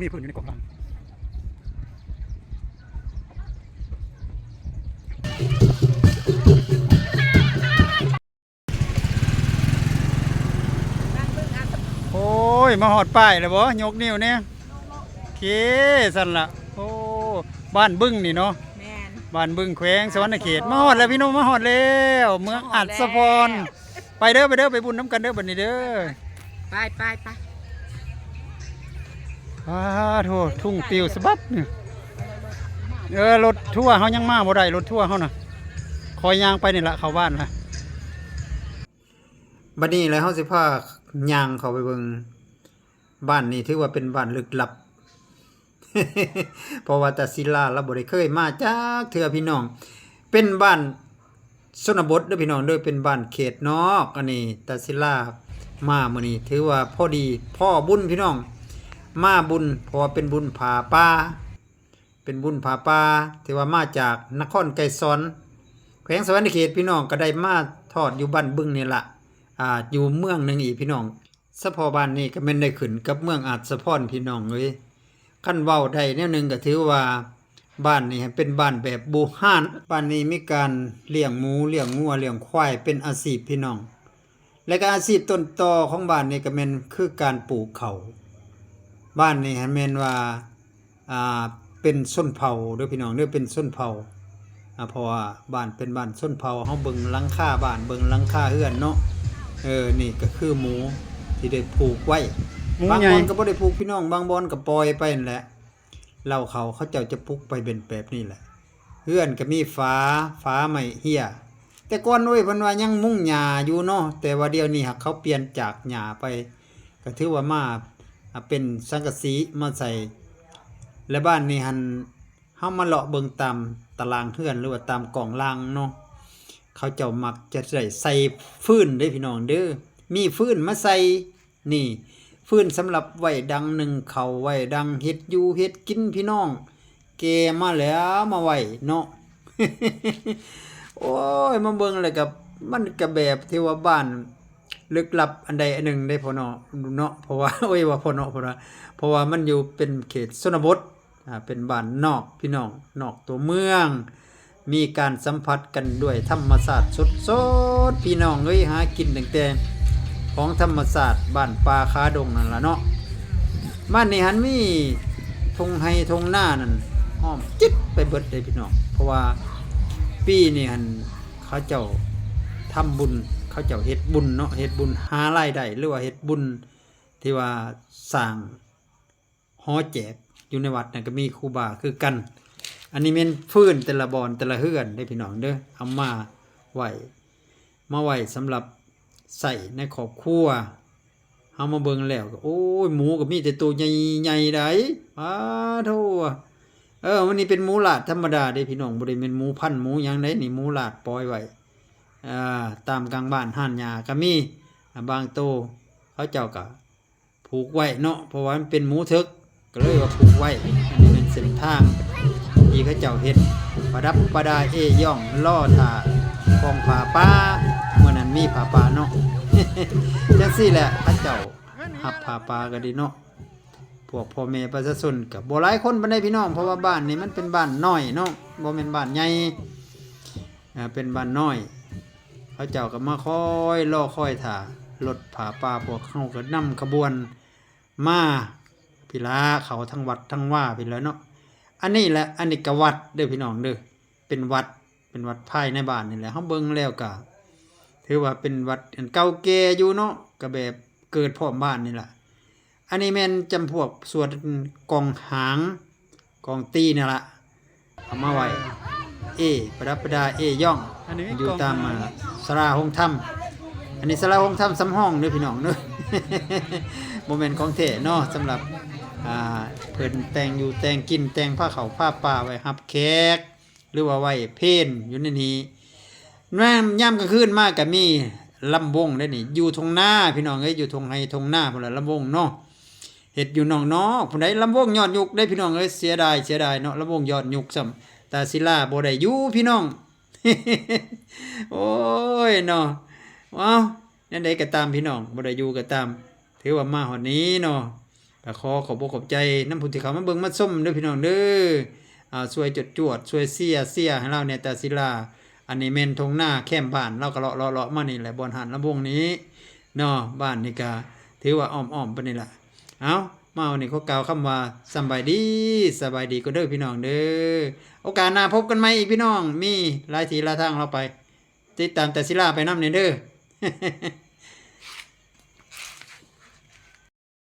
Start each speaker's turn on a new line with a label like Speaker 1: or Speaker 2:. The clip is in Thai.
Speaker 1: มีพื้นอยู่ในกล่องลังโอ้ยมาหอดป้ายเลยบ่ยกนิ้วเนี่ยเคสั่นละโอ้บ้านบึ้งนี่เนาะ
Speaker 2: แมน
Speaker 1: บ้านบึ้งแขวงสวรรณเขตมาหอดแล้วพี่น้องมาหอดแล้วเมืองอัศพรไปเด้อไปบุญน้ำกันเด้อบัดนี้เด้อ
Speaker 2: ไป
Speaker 1: โถทุ่งปิวสะบัดนี่รถทั่วร์เฮายังมาบ่ได้รถทั่วร์เฮาน่ะคอยยางไปนี่ละเข้าบ้านละบัดนี้แล้วเฮาสิพาย่างเข้าไปเบิ่งบ้านนี้ถือว่าเป็นบ้านลึกลับ เพราะว่าตาศิลาเราบ่ได้เคยมาจากเทื่อพี่น้องเป็นบ้านชนบทเด้อพี่น้องเด้อเป็นบ้านเขตนอกอันนี้ตาศิลามามื้อนี้ถือว่าพอดีพ่อบุญพี่น้องมาบุญเพราะว่าเป็นบุญผาป่าเป็นบุญผาป่าที่ว่ามาจากนครไกรสอนแขวงสวรรณเขตพี่น้องก็ได้มาทอดอยู่บ้านบึงนี่ล่ะอยู่เมืองนึงอีกพี่น้องสะพอบ้านนี้ก็แม่นได้ขึ้นกับเมืองอาจสะพรพี่น้องเอ้ยคันเว้าได้แนวนึงก็ถือว่าบ้านนี้เป็นบ้านแบบโบราณบ้านนี้มีการเลี้ยงหมูเลี้ยงงัวเลี้ยงควายเป็นอาชีพพี่น้องและก็อาชีพต้นตอของบ้านนี้ก็แม่นคือการปลูกข้าวบ้านนี้แม่นว่าเป็นชนเผ่าเด้อพี่น้องเด้อเป็นชนเผ่าเพราะว่าบ้านเป็นบ้านชนเผ่าเฮาเบิ่งหลังคาบ้านเบิ่งหลังคาเรือนเนาะนี่ก็คือหมูที่ได้ผูกไว้บางบ่อนก็บ่ได้ผูกพี่น้องบางบ่อนก็ปล่อยไปนั่นแหละเล่าเขาเจ้าจะปลูกไปเป็นแบบนี้แหละเรือนก็มีฝาไม้เหี้ยแต่ก่อนโอ้ยเพิ่นว่ายังมุงหญ้าอยู่เนาะแต่ว่าเดี๋ยวนี้หักเขาเปลี่ยนจากหญ้าไปก็ถือว่ามาเป็นสังกะสีมาใส่และบ้านนี้หันเฮามาเลาะเบิ่งตามตารางเรือนหรือว่าตามกล่องรางเนาะเขาเจ้ามักจะใส่ฟืนเด้อพี่น้องเด้อมีฟืนมาใส่นี่ฟืนสำหรับไว้ดังหนึ่งข้าวไว้ดังเฮ็ดอยู่เฮ็ดกินพี่น้องแกมาแล้วมาไว้เนาะ โอ้ยมาเบิ่งเลยกับมันก็แบบที่ว่าบ้านลึกลับอันใดอันหนึ่งได้พอเนาะเพราะว่า โอ้ยว่าพอเนาะเพราะว่ามันอยู่เป็นเขตชนบทเป็นบ้านนอกพี่น้องนอกตัวเมืองมีการสัมผัสกันด้วยธรรมชาติสดๆพี่น้องเอ้ยหากินตั้งแต่ของธรรมชาติบ้านป่าคาดงนั่นล่ะเนาะบ้านนี้หันมีทงไห้ทงหน้านั่นอ้อมจิ๊ดไปเบิดเลยพี่น้องเพราะว่าปีนี้หันเขาเจ้าทำบุญเขาเจ้าเฮ็ดบุญเนาะเฮ็ดบุญหารายได้หรือว่าเฮ็ดบุญที่ว่าสร้างหอแจกอยู่ในวัดนั่นก็มีครูบาคือกันอันนี้แม่นฟื้นแต่ละบอนแต่ละเฮือนได้พี่น้องเด้อเอามาไว้สำหรับใส่ในครอบครัวเฮามาเบิ่งแล้วก็โอ้ยหมูก็มีแต่ตัวใหญ่ๆได้โธ่วันนี้เป็นหมูลาดธรรมดาเด้พี่น้องบ่ได้เป็นหมูพันธุ์หมูหยังได้นี่หมูลาดปล่อยไว้ตามกลางบ้านห้านหญ้าก็มีบางโตเขาเจ้าก็ผูกไว้เนาะเพราะว่ามันเป็นหมูทึกก็เลยว่าผูกไว้อันนี้เป็นเส้นทางที่เขาเจ้าเฮ็ดประดับประดาย่องล่อท่ากองผาป่าเมื่อนั้นมีผาป่าเนาะ จังซี่แหละเขาเจ้าหับผาป่าก็ดีเนาะพวกพ่อแม่ประชาชนก็บ่หลายคนปานใดพี่น้องเพราะว่าบ้านนี้มันเป็นบ้านน้อยเนาะบ่แม่นบ้านใหญ่เป็นบ้านน้อยเขาเจ้าก็มาคอยรอคอยท่ารถผาป่าพวกเขาก็นำขบวนมาพิลาเขาทั้งวัดทั้งว่าไปแล้วเนาะอันนี้แหละอันนี้ก็วัดเด้อพี่น้องเด้อเป็นวัดภายในบ้านนี่แหละเฮาเบิ่งแล้วก็ถือว่าเป็นวัดอันเก่าแก่อยู่เนาะก็แบบเกิดพร้อมบ้านนี่ล่ะอันนี้แม่นจำพวกส่วนกองหางกองตีนี่ล่ะเอามาไว้ประดับประดาย่องอยู่ตามศาลาโฮงธรรมอันนี้ศาลาโฮงธรรมสำห้องเด้อพี่น้องเด้อ โมเมนต์ของแท้เนาะสำหรับเพิ่นแต่งอยู่แต่งกินแต่งผ้าขาวผ้าป่าไว้รับแขกหรือว่าไว้เพลอยู่ในนี้ย่ำกลางคืนมากก็มีลำวงได้นี่อยู่ทงหน้าพี่น้องเอ้ยอยู่ทงไห้ทงหน้าพุ่นล่ะลำวงเนาะเฮ็ดอยู่นอกๆพุ่นใดลำวงยอดยุกได้พี่น้องเอ้ยเสียดายเนาะลำวงยอดยุกซ้ำตาศิลาบ่ได้อยู่พี่น้อง โอ้ยเนาะว้าวนั่นใดก็ตามพี่น้องบ่ได้อยู่ก็ตามถือว่ามาฮอดนี้เนาะ ก็ขอบอกขอบใจน้ำผู้ที่เขามาเบิ่งมาส้มเด้อพี่น้องเด้อช่วยจวดช่วยเสียให้เราเนี่ยตาศิลาอันนี้แม่นทงหน้าแคมบ้านเราก็เลาะมานี่แหละบอนหันลำวงนี้เนาะบ้านนี่ก็ถือว่าอ้อมๆปานนี้ล่ะเอามาวันนี้เขากล่าวคำว่าสบายดีก็เด้อพี่น้องเด้อโอกาสหน้าพบกันใหม่อีกพี่น้องมีหลายทีหลายทางเราไปติดตามแต่ศิลาไปนำเนี่ยเด้อ